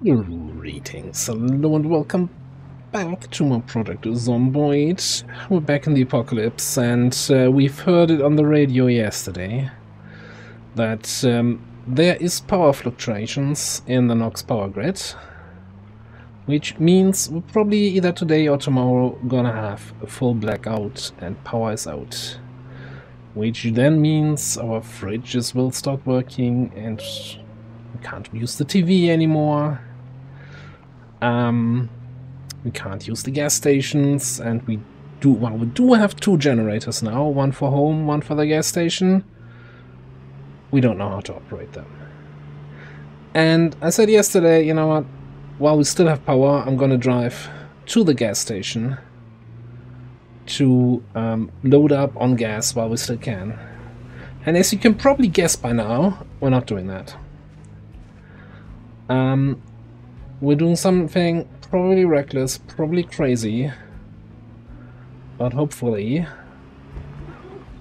Greetings, hello and welcome back to my project Zomboid. We're back in the apocalypse, and we've heard it on the radio yesterday that there is power fluctuations in the Nox power grid, which means we're probably either today or tomorrow gonna have a full blackout and power is out. Which then means our fridges will stop working and we can't use the TV anymore. We can't use the gas stations, and we do have two generators now, one for home, one for the gas station. We don't know how to operate them. And I said yesterday, you know what, while we still have power, I'm gonna drive to the gas station to load up on gas while we still can. And as you can probably guess by now, we're not doing that. We're doing something probably reckless, probably crazy, but hopefully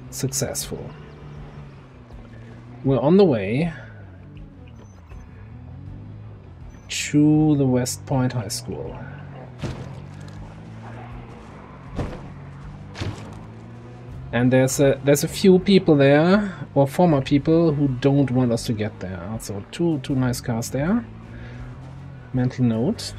successful. We're on the way to the West Point High School. And there's a few people there, or former people, who don't want us to get there. So two nice cars there. Mental note.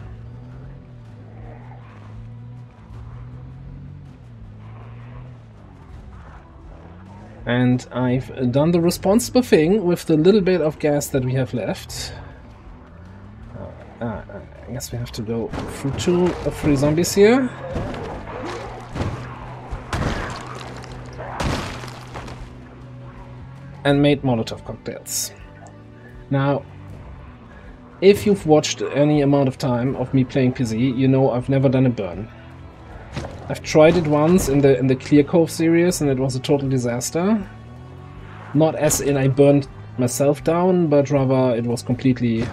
And I've done the responsible thing with the little bit of gas that we have left. I guess we have to go through 2 or 3 zombies here. And made Molotov cocktails. Now, if you've watched any amount of time of me playing PC, you know I've never done a burn. I've tried it once in the Clear Cove series, and it was a total disaster. Not as in I burned myself down, but rather it was completely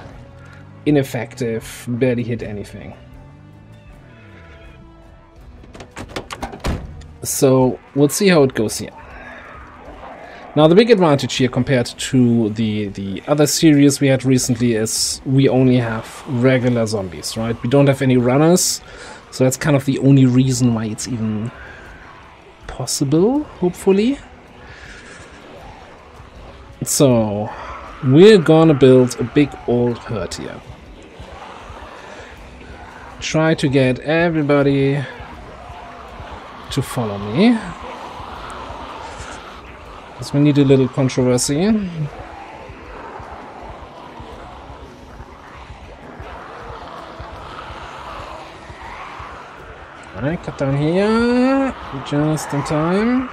ineffective, barely hit anything. So we'll see how it goes here. Now the big advantage here compared to the other series we had recently is we only have regular zombies, right? We don't have any runners, so that's kind of the only reason why it's even possible, hopefully. So we're gonna build a big old herd here. Try to get everybody to follow me. Because we need a little controversy. Alright, cut down here. Just in time.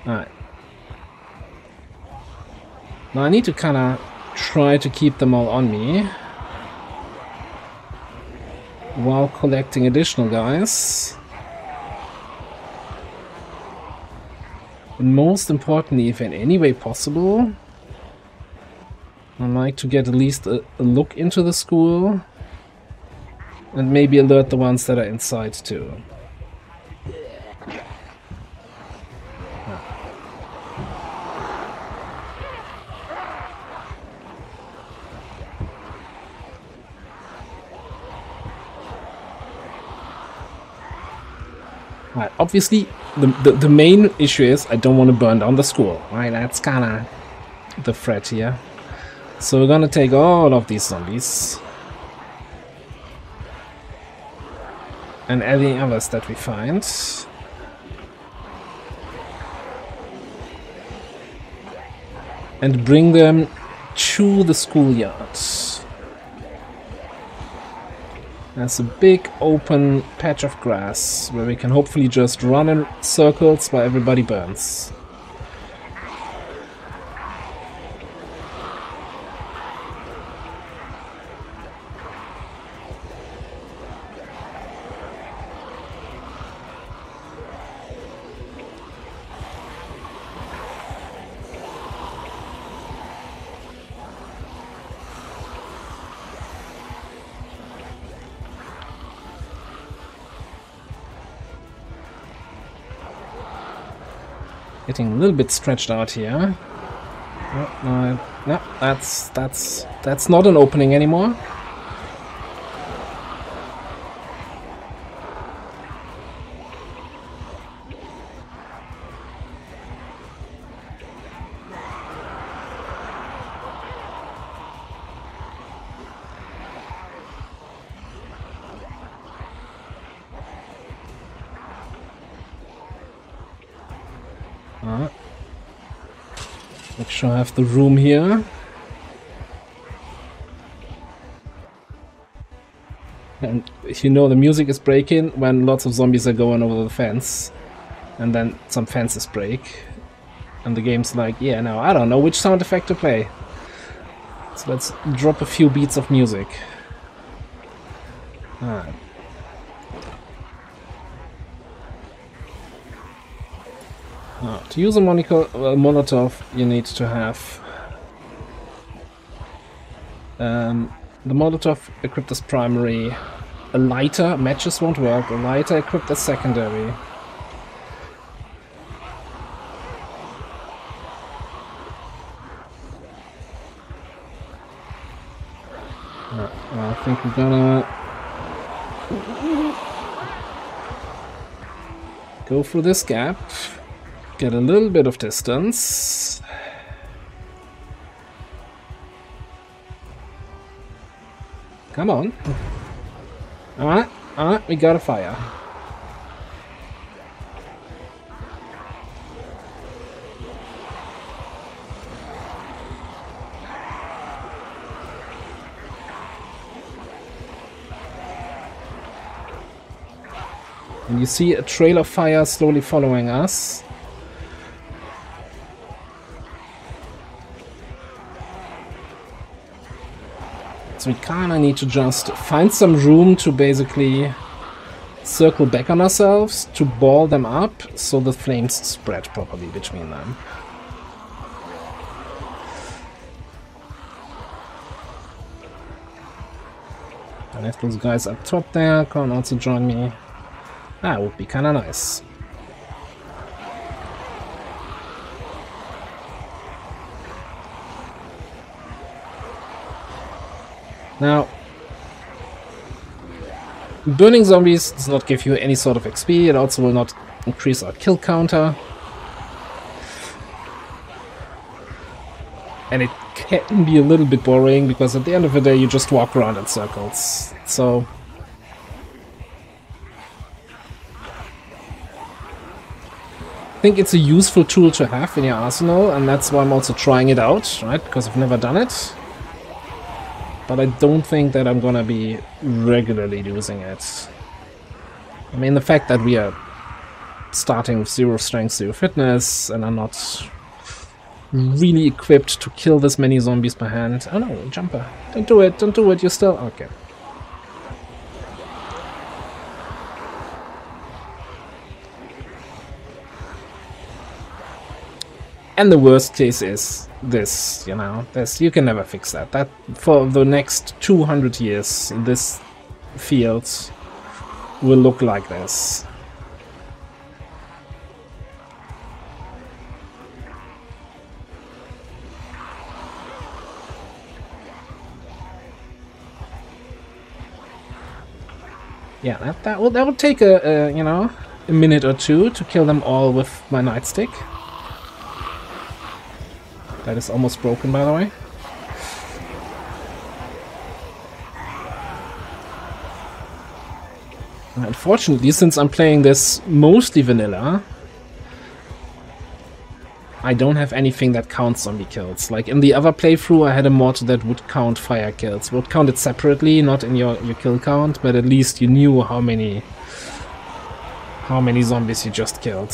Alright. Now I need to kinda try to keep them all on me while collecting additional guys. And most importantly, if in any way possible, I'd like to get at least a look into the school and maybe alert the ones that are inside too. Right, obviously, the main issue is I don't want to burn down the school. Right, that's kind of the threat here. So we're gonna take all of these zombies and any others that we find, and bring them to the schoolyard. There's a big open patch of grass where we can hopefully just run in circles while everybody burns. Getting a little bit stretched out here. No, that's not an opening anymore. Make sure I have the room here. And you know the music is breaking when lots of zombies are going over the fence. And then some fences break. And the game's like, yeah, no, I don't know which sound effect to play. So let's drop a few beats of music. Alright. Now, to use a Molotov, you need to have the Molotov equipped as primary, a lighter, matches won't work, a lighter equipped as secondary. I think we're gonna go through this gap. Get a little bit of distance. Come on. Alright, we got a fire. And you see a trail of fire slowly following us. So we kinda need to just find some room to basically circle back on ourselves to ball them up so the flames spread properly between them. And if those guys up top there can also join me, that would be kinda nice. Now, burning zombies does not give you any sort of XP, it also will not increase our kill counter. And it can be a little bit boring, because at the end of the day you just walk around in circles. So I think it's a useful tool to have in your arsenal, and that's why I'm also trying it out, right? Because I've never done it. But I don't think that I'm gonna be regularly using it. I mean, the fact that we are starting with 0 strength, 0 fitness, and are not really equipped to kill this many zombies by hand. Oh no, jumper. Don't do it, you're still... Okay. And the worst case is this, you know, this, you can never fix that. That, for the next 200 years, this field will look like this. Yeah, that would take a you know, a minute or two to kill them all with my nightstick. That is almost broken, by the way. Unfortunately, since I'm playing this mostly vanilla, I don't have anything that counts zombie kills. Like in the other playthrough, I had a mod that would count fire kills. Would count it separately, not in your kill count, but at least you knew how many zombies you just killed.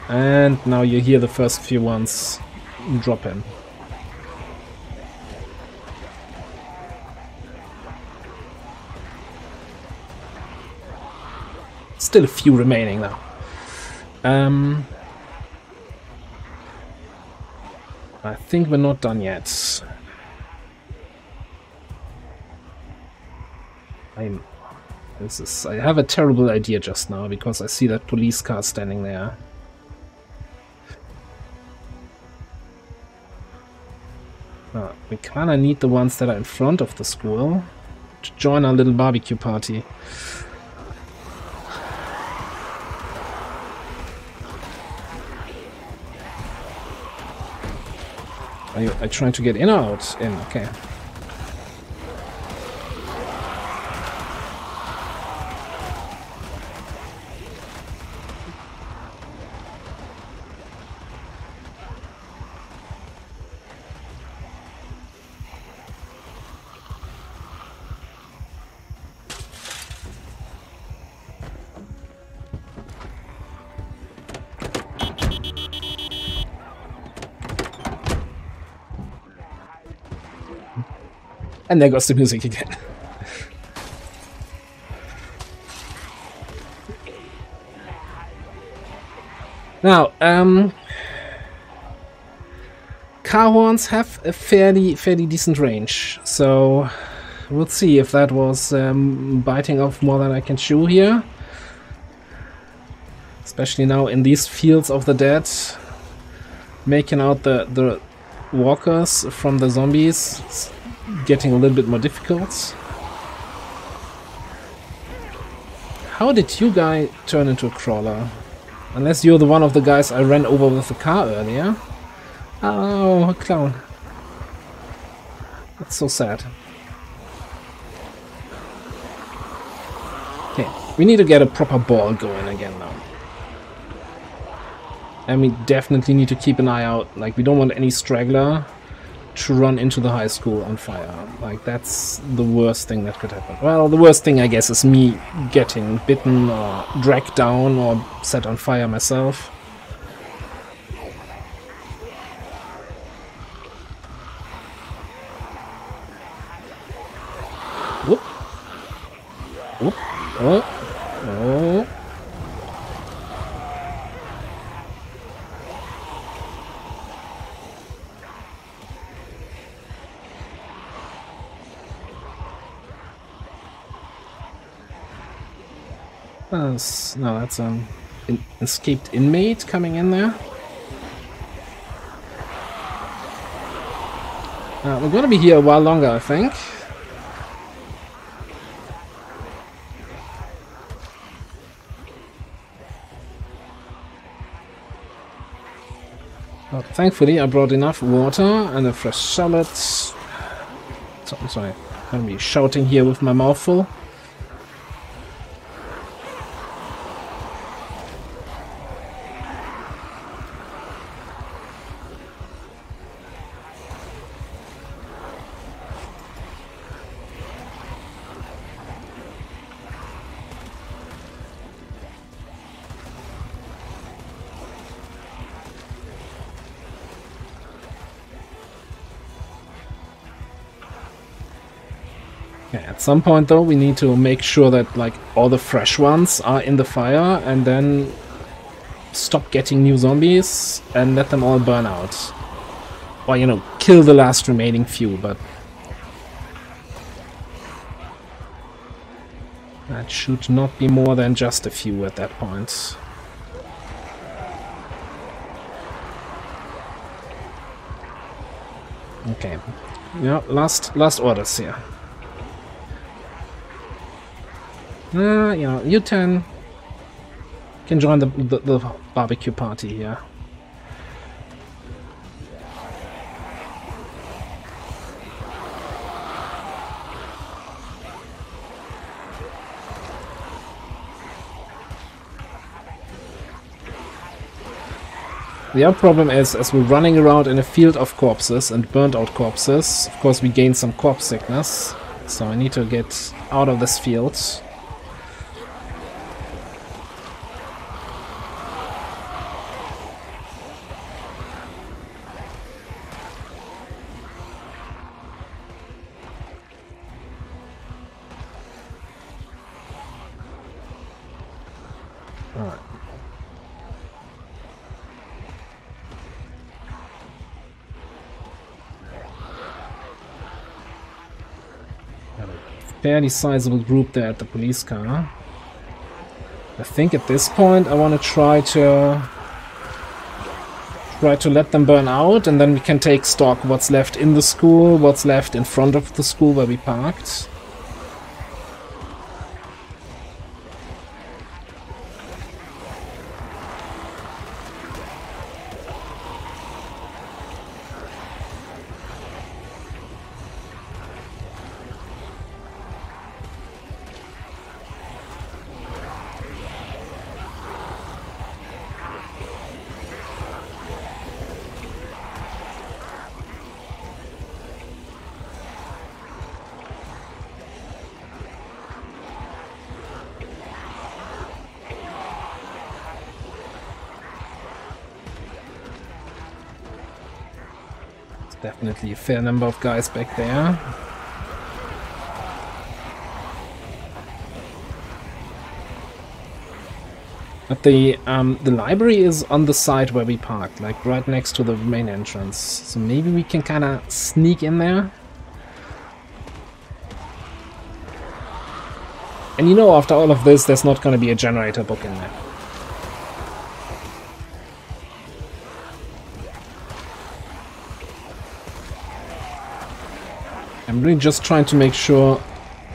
And now you hear the first few ones drop in. Still a few remaining now. I think we're not done yet. I have a terrible idea just now because I see that police car standing there. We kinda need the ones that are in front of the school to join our little barbecue party. Are you trying to get in or out? In, okay. And there goes the music again. Now, car horns have a fairly decent range, so we'll see if that was biting off more than I can chew here. Especially now in these fields of the dead, making out the walkers from the zombies. It's getting a little bit more difficult. How did you guy turn into a crawler? Unless you're the one of the guys I ran over with the car earlier. Oh, a clown. That's so sad. Okay, we need to get a proper ball going again now. And we definitely need to keep an eye out. Like, we don't want any straggler to run into the high school on fire. Like, that's the worst thing that could happen. Well, the worst thing, I guess, is me getting bitten or dragged down or set on fire myself. Whoop. Whoop. Oh. Oh. No, that's an escaped inmate coming in there. We're gonna be here a while longer, I think. But thankfully, I brought enough water and a fresh salad. So, I'm sorry, I'm gonna be shouting here with my mouth full. At some point though, we need to make sure that like all the fresh ones are in the fire and then stop getting new zombies and let them all burn out. Or, you know, kill the last remaining few, but that should not be more than just a few at that point. Okay. Yeah, last orders here. You know, you can join the barbecue party here. The other problem is, as we're running around in a field of corpses and burnt out corpses, of course we gain some corpse sickness, so I need to get out of this field. Alright. fairly sizable group there at the police car. I think at this point I want to try to let them burn out, and then we can take stock what's left in the school, what's left in front of the school where we parked. Definitely a fair number of guys back there. But the library is on the side where we parked, like right next to the main entrance. So maybe we can kind of sneak in there. And you know, after all of this, there's not going to be a generator book in there. I'm really just trying to make sure,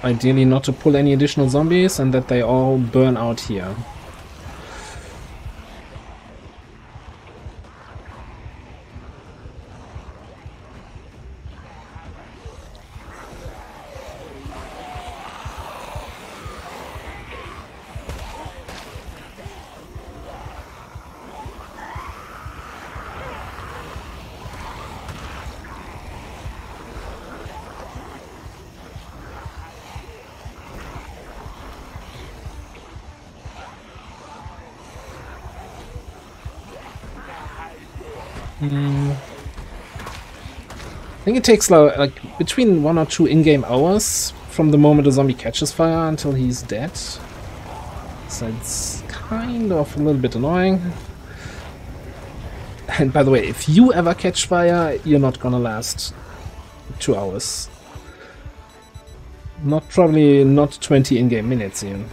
ideally not to pull any additional zombies, and that they all burn out here. I think it takes like between 1 or 2 in-game hours from the moment a zombie catches fire until he's dead. So it's kind of a little bit annoying. And by the way, if you ever catch fire, you're not gonna last 2 hours. Probably not 20 in-game minutes even.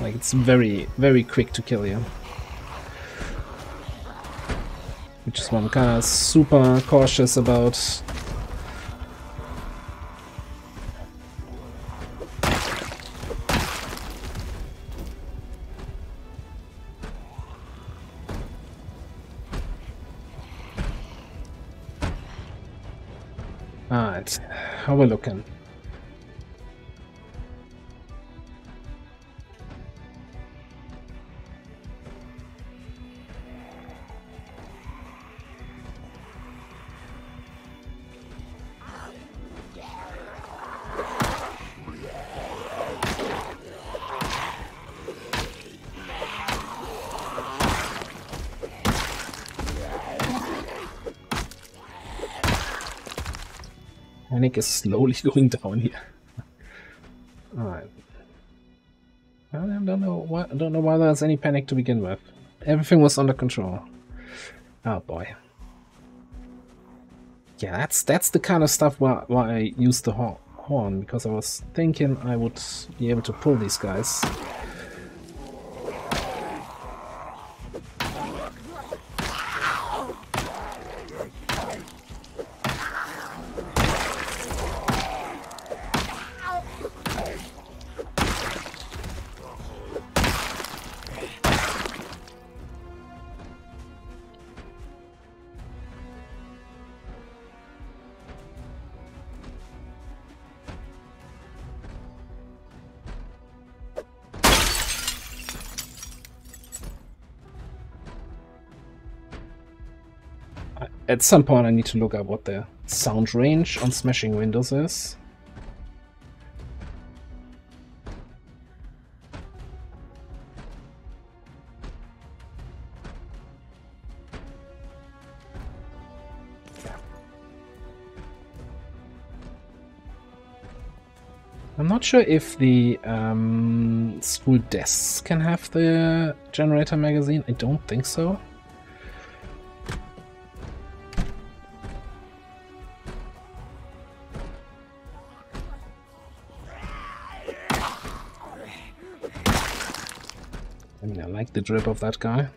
Like, it's very, very quick to kill you. Which is why I'm kind of super cautious about. Alright, how we looking? Panic is slowly going down here. Alright. I don't know why there's any panic to begin with. Everything was under control. Oh boy. Yeah, that's the kind of stuff why I used the horn, because I was thinking I would be able to pull these guys. At some point I need to look up what the sound range on smashing windows is. I'm not sure if the school desks can have the generator magazine. I don't think so. the drip of that guy.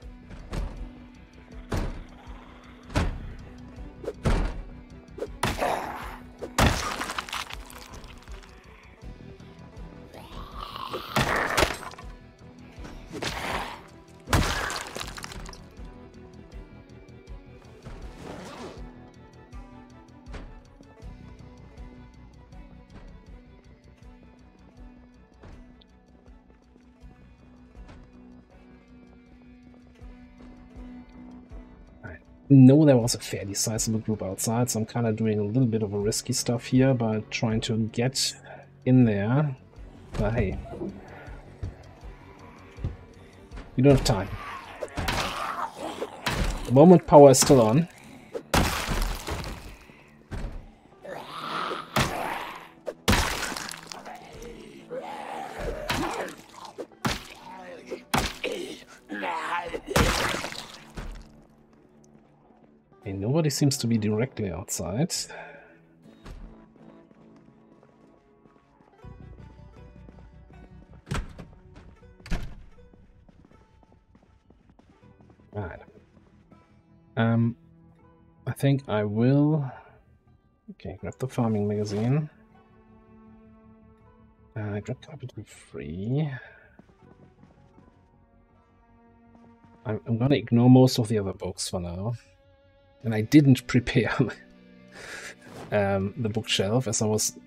Know there was a fairly sizable group outside, so I'm kind of doing a little bit of a risky stuff here by trying to get in there. But hey, we don't have time. The moment power is still on. Nobody seems to be directly outside. Alright. I think I will... Okay, grab the farming magazine. Grab carpentry free. I'm gonna ignore most of the other books for now. And I didn't prepare the bookshelf as I was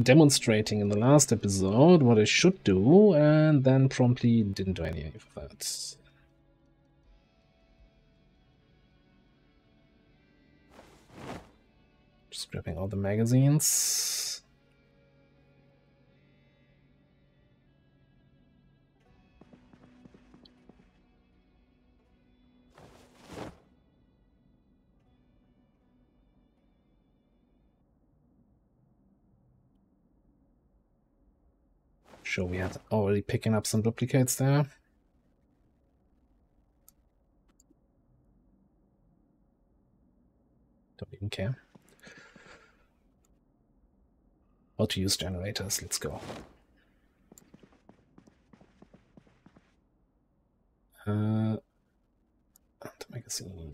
demonstrating in the last episode what I should do, and then promptly didn't do any of that. Just grabbing all the magazines. Sure, we had already picking up some duplicates there. Don't even care. How to use generators, let's go. The magazine.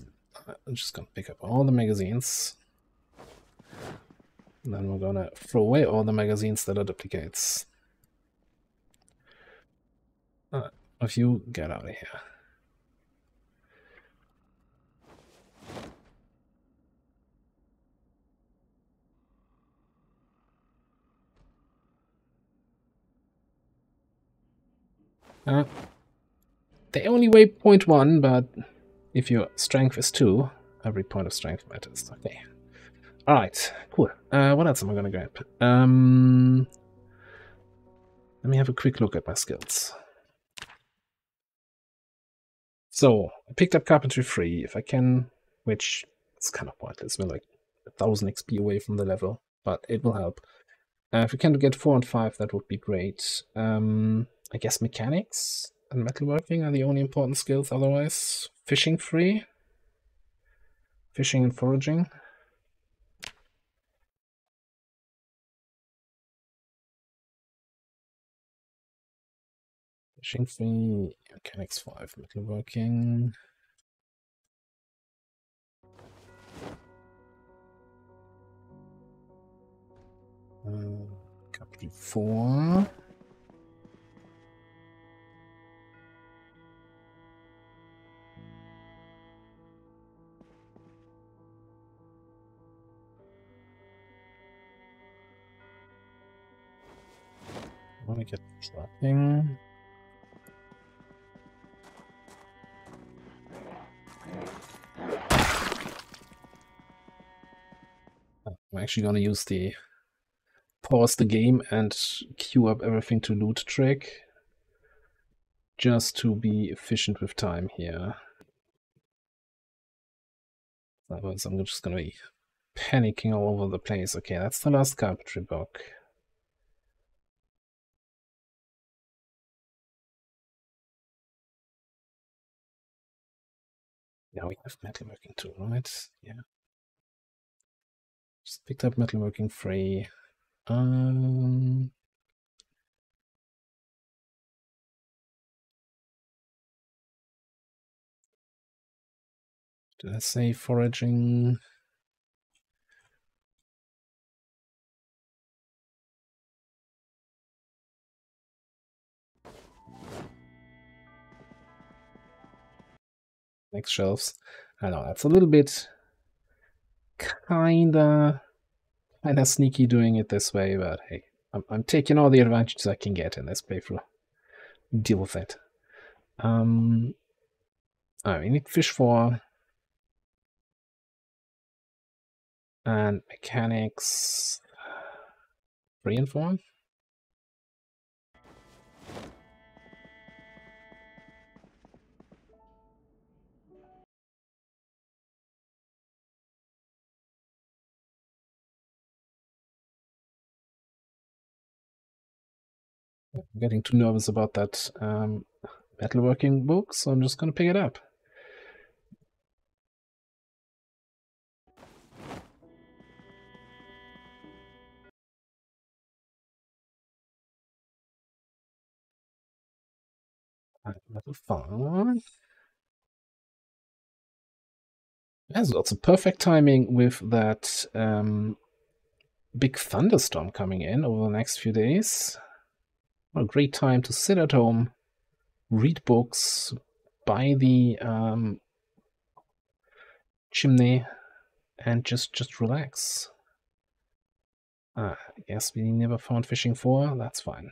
I'm just gonna pick up all the magazines. And then we're gonna throw away all the magazines that are duplicates. If you get out of here. They only weigh 0.1, but if your strength is 2, every point of strength matters. Okay. Alright, cool. What else am I gonna grab? Let me have a quick look at my skills. So, I picked up carpentry free, if I can, which is kind of pointless. We're like 1000 XP away from the level, but it will help. If we can get 4 and 5, that would be great. I guess mechanics and metalworking are the only important skills otherwise. Fishing free. Fishing and foraging. Fishing free, mechanics 5, metalworking. Carpentry 4. I want to get trucking. I'm actually going to use the pause the game and queue up everything to loot trick just to be efficient with time here. Otherwise I'm just going to be panicking all over the place. Okay, that's the last carpentry book. Now we have metalworking too, right? Yeah. Just picked up metalworking free. Did I say foraging? Next shelves. I know that's a little bit kinda sneaky doing it this way, but hey, I'm taking all the advantages I can get in this playthrough. Deal with it. We need fish 4 and mechanics 3 and 4. I'm getting too nervous about that metalworking book, so I'm just gonna pick it up. Level 5. There's lots of perfect timing with that big thunderstorm coming in over the next few days. What a great time to sit at home, read books, by the chimney, and just relax. I guess we never found fishing 4. That's fine.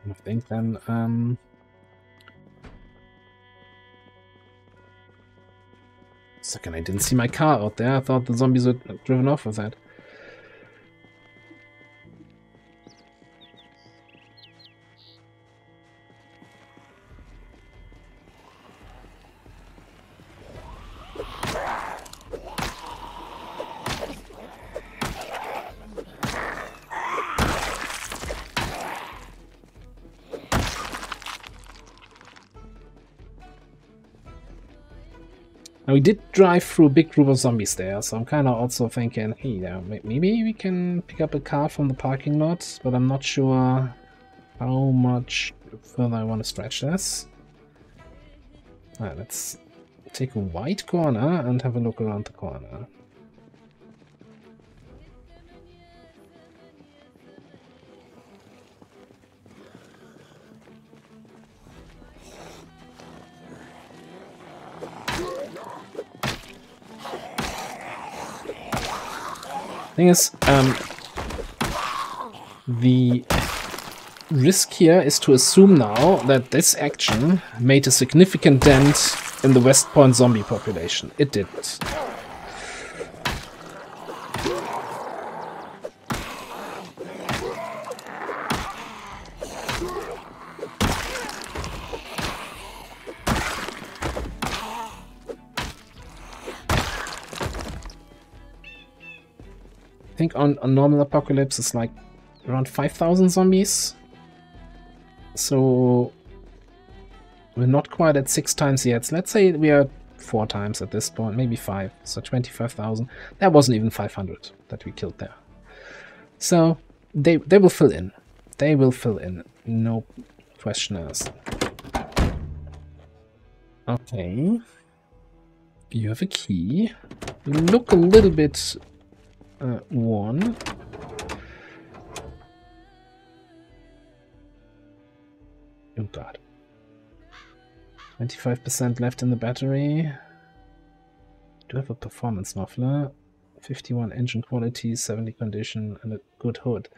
I think then second, I didn't see my car out there. I thought the zombies were driven off with that. Now we did drive through a big group of zombies there, so I'm kind of also thinking, hey, maybe we can pick up a car from the parking lot, but I'm not sure how much further I want to stretch this. Alright, let's take a wide corner and have a look around the corner. Thing is, the risk here is to assume now that this action made a significant dent in the West Point zombie population. It didn't. I think on normal apocalypse it's like around 5,000 zombies. So we're not quite at 6 times yet. Let's say we are 4 times at this point, maybe 5. So 25,000. That wasn't even 500 that we killed there. So they will fill in. They will fill in. No question asked. Okay. You have a key. You look a little bit worn. Oh god. 25% left in the battery. Do have a performance muffler. 51 engine quality, 70 condition, and a good hood.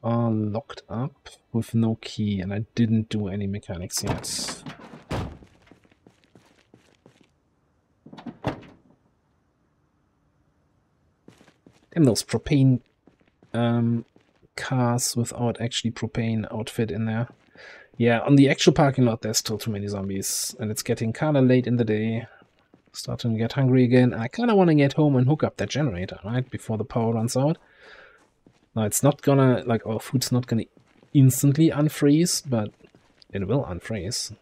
Are locked up with no key, and I didn't do any mechanics yet. Damn those propane cars without actually propane outfit in there. Yeah, on the actual parking lot there's still too many zombies, and it's getting kind of late in the day. Starting to get hungry again. I kind of want to get home and hook up that generator, right, before the power runs out. Now it's not gonna, like, our food's not gonna instantly unfreeze, but it will unfreeze.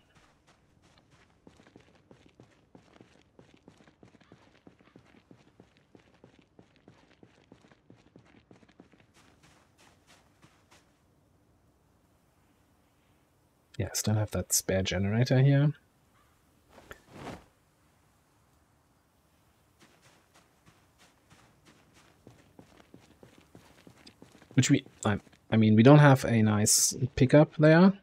Yeah, I still have that spare generator here. Which I mean, we don't have a nice pickup there.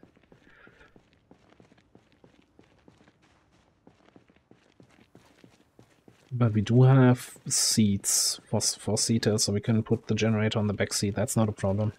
But we do have seats for seaters, so we can put the generator on the back seat. That's not a problem.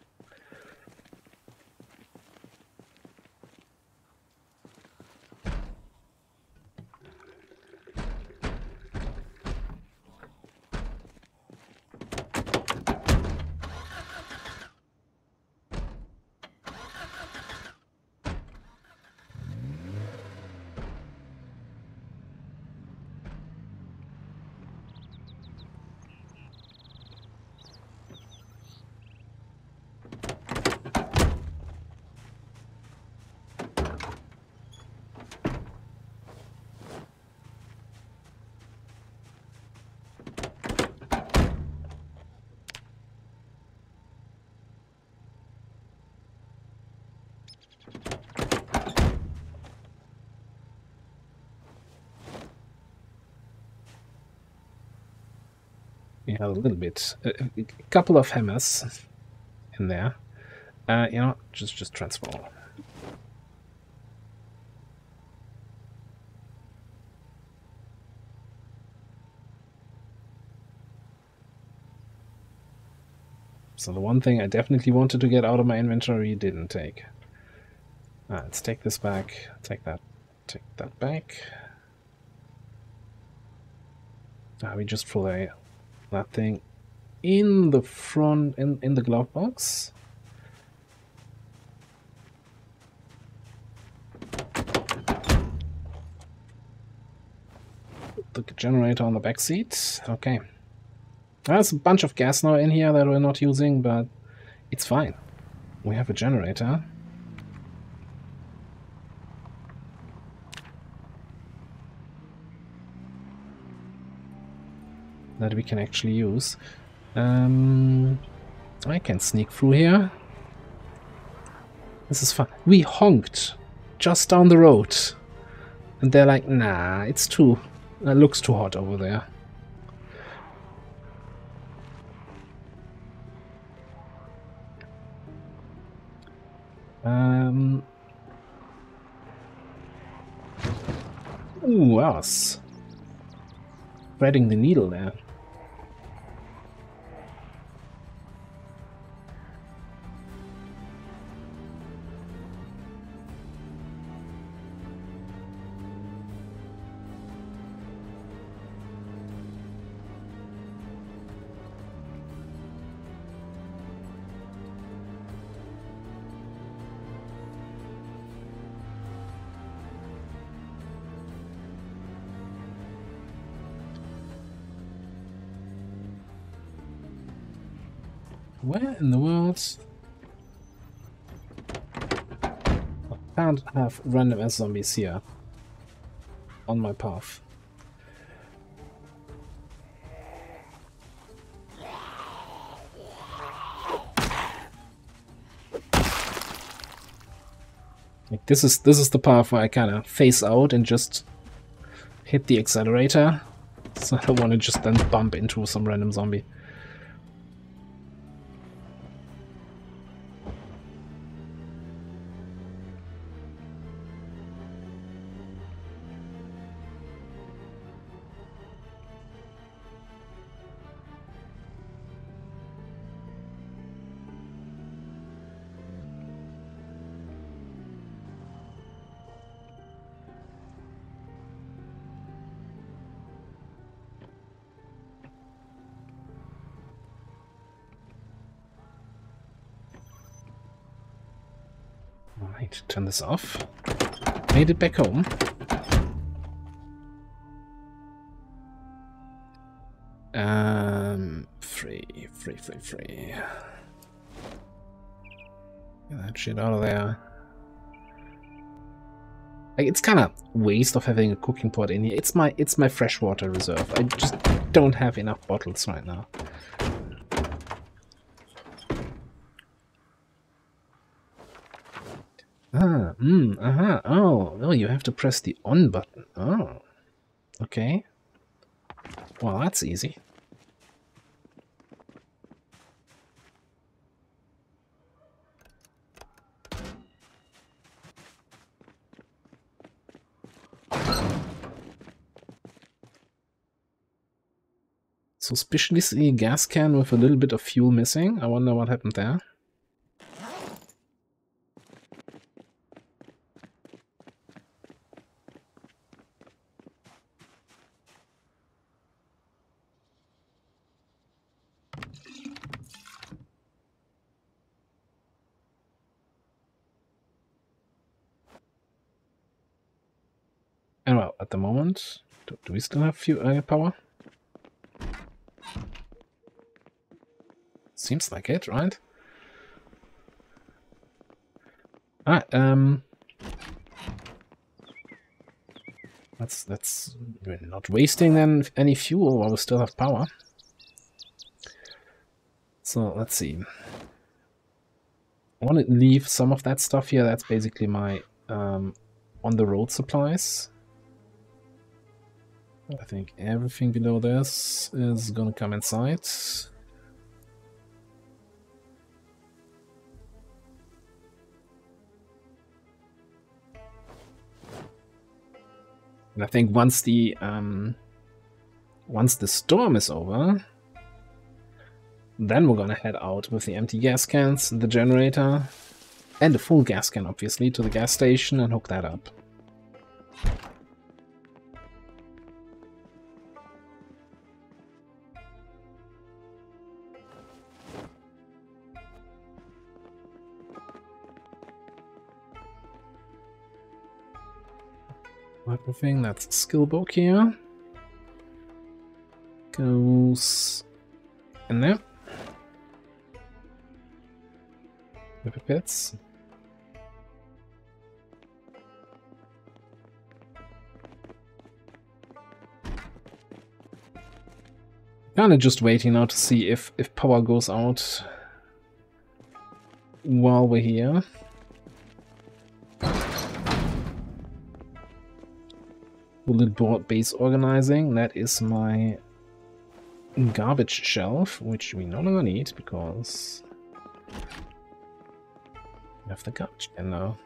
We have a little bit, a couple of hammers in there. You know, just transform. So the one thing I definitely wanted to get out of my inventory didn't take. Let's take this back, take that back. We just put that thing in the front, in the glove box. Put the generator on the back seat. Okay. There's a bunch of gas now in here that we're not using, but it's fine. We have a generator. That we can actually use. I can sneak through here. This is fun. We honked just down the road. And they're like, nah, it looks too hot over there. Ooh, I was threading the needle there. Where in the world? I can't have random ass zombies here on my path. Like this is the path where I kind of phase out and just hit the accelerator. So I don't want to just then bump into some random zombie. Alright, turn this off. Made it back home. Free. Get that shit out of there. Like, it's kind of waste of having a cooking pot in here. It's my freshwater reserve. I just don't have enough bottles right now. Oh, you have to press the on button. Oh, okay. Well, that's easy. Suspiciously gas can with a little bit of fuel missing. I wonder what happened there. And well, at the moment, do we still have fuel power? Seems like it, right? Alright, that's we're not wasting then any fuel while we still have power. So let's see. I want to leave some of that stuff here. That's basically my on the road supplies. I think everything below this is gonna come inside. And I think once the storm is over, then we're gonna head out with the empty gas cans, the generator, and the full gas can, obviously, to the gas station and hook that up. Everything that's skill book here goes in there. With pits. Kinda just waiting now to see if power goes out while we're here. A little board base organizing. That is my garbage shelf, which we no longer need because we have the garbage can now.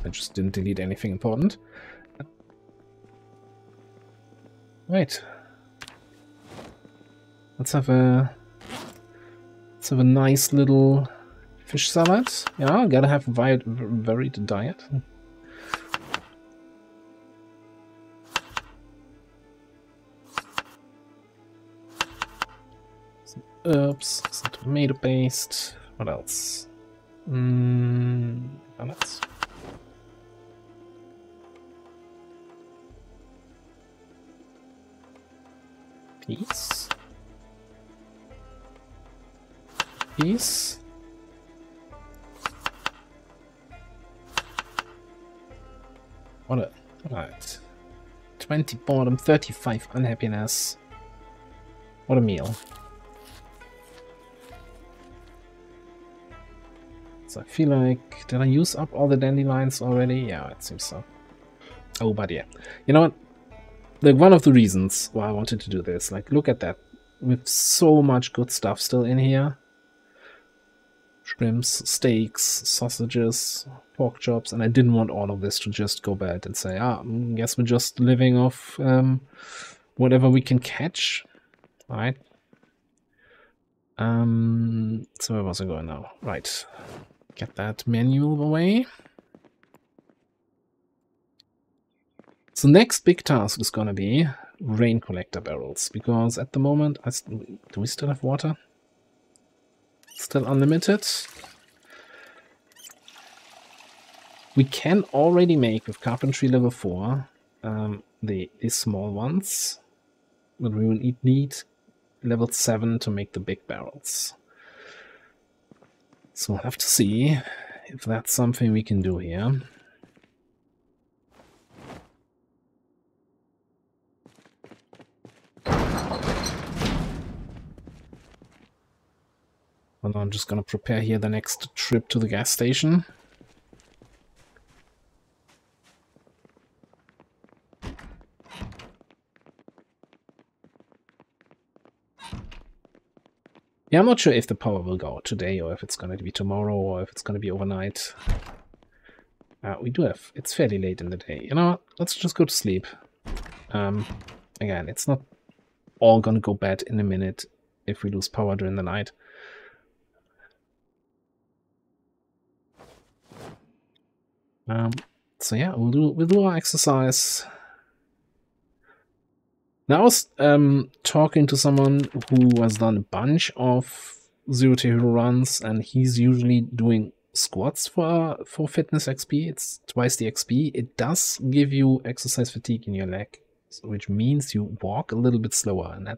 I just didn't delete anything important. Right. Let's have a nice little fish salad. Yeah, gotta have a varied diet. Some herbs, some tomato paste. What else? Salads. Peas. Peas. Right. 20 boredom, 35 unhappiness. What a meal. So I feel like, did I use up all the dandelions already? Yeah, it seems so. Oh, but yeah. You know what? Like, one of the reasons why I wanted to do this, like, look at that. With so much good stuff still in here. Shrimps, steaks, sausages, pork chops, and I didn't want all of this to just go bad and say, guess we're just living off whatever we can catch. Alright. So where was I going now? Right. Get that manual away. So next big task is gonna be rain collector barrels, because at the moment, do we still have water? Still unlimited. We can already make with carpentry level 4 the small ones, but we will need level 7 to make the big barrels. So we'll have to see if that's something we can do here. Well, I'm just going to prepare here the next trip to the gas station. Yeah, I'm not sure if the power will go out today or if it's going to be tomorrow or if it's going to be overnight. We do have... It's fairly late in the day. You know what? Let's just go to sleep. Again, it's not all going to go bad in a minute if we lose power during the night. So yeah, we'll do our exercise. Now I was talking to someone who has done a bunch of Zero to Hero runs, and he's usually doing squats for fitness XP. It's twice the XP. It does give you exercise fatigue in your leg, which means you walk a little bit slower, and that,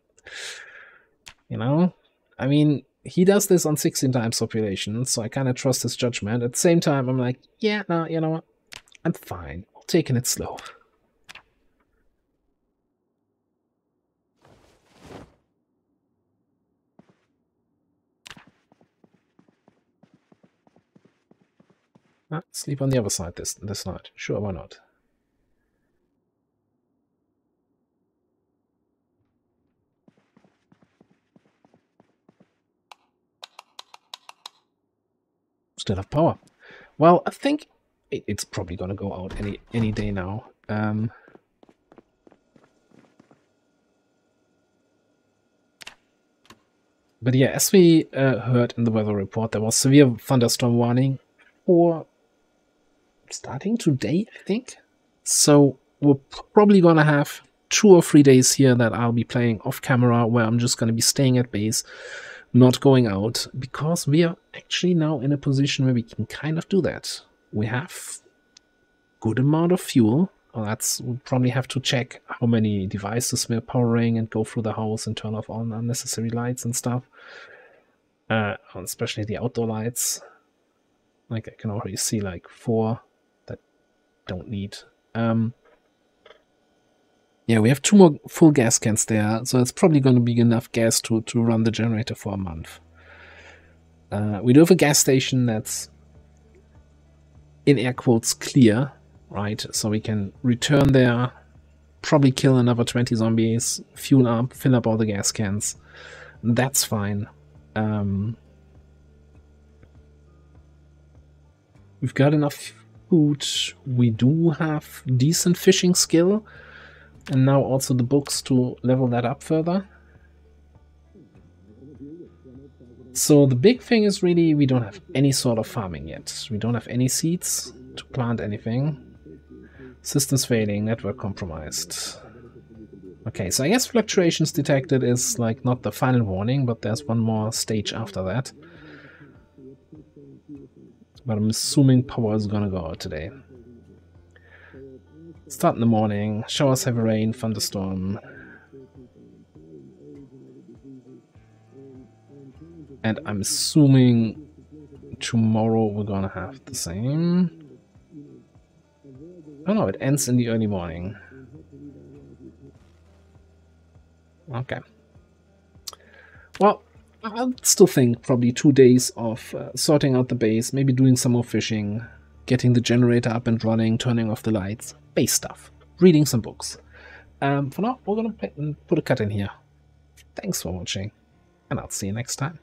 you know, I mean, he does this on 16 times population, so I kind of trust his judgment. At the same time, I'm like, yeah, no, you know what? I'm fine. I'm taking it slow. Sleep on the other side this night. Sure, why not? Still have power. Well, I think it's probably gonna go out any day now. But yeah, as we heard in the weather report, there was severe thunderstorm warning for starting today, I think. So we're probably gonna have 2 or 3 days here that I'll be playing off camera, where I'm just gonna be staying at base, not going out, because we are actually now in a position where we can kind of do that. We have good amount of fuel. We'll probably have to check how many devices we're powering and go through the house and turn off all unnecessary lights and stuff. Especially the outdoor lights. Like I can already see like 4 that don't need. Yeah, we have 2 more full gas cans there, so it's probably going to be enough gas to run the generator for a month. We do have a gas station that's, in air quotes, clear, right? So we can return there, probably kill another 20 zombies, fuel up, fill up all the gas cans. That's fine. We've got enough food. We do have decent fishing skill. And now also the books to level that up further. So the big thing is really we don't have any sort of farming yet. We don't have any seeds to plant anything. Systems failing, network compromised. Okay, so I guess fluctuations detected is like not the final warning, but there's one more stage after that. But I'm assuming power is gonna go out today. Start in the morning, showers, heavy rain, thunderstorm. And I'm assuming tomorrow we're gonna have the same. Oh no, it ends in the early morning. Okay. Well, I still think probably 2 days of sorting out the base, maybe doing some more fishing, getting the generator up and running, turning off the lights, base stuff, reading some books. For now, we're gonna put a cut in here. Thanks for watching, and I'll see you next time.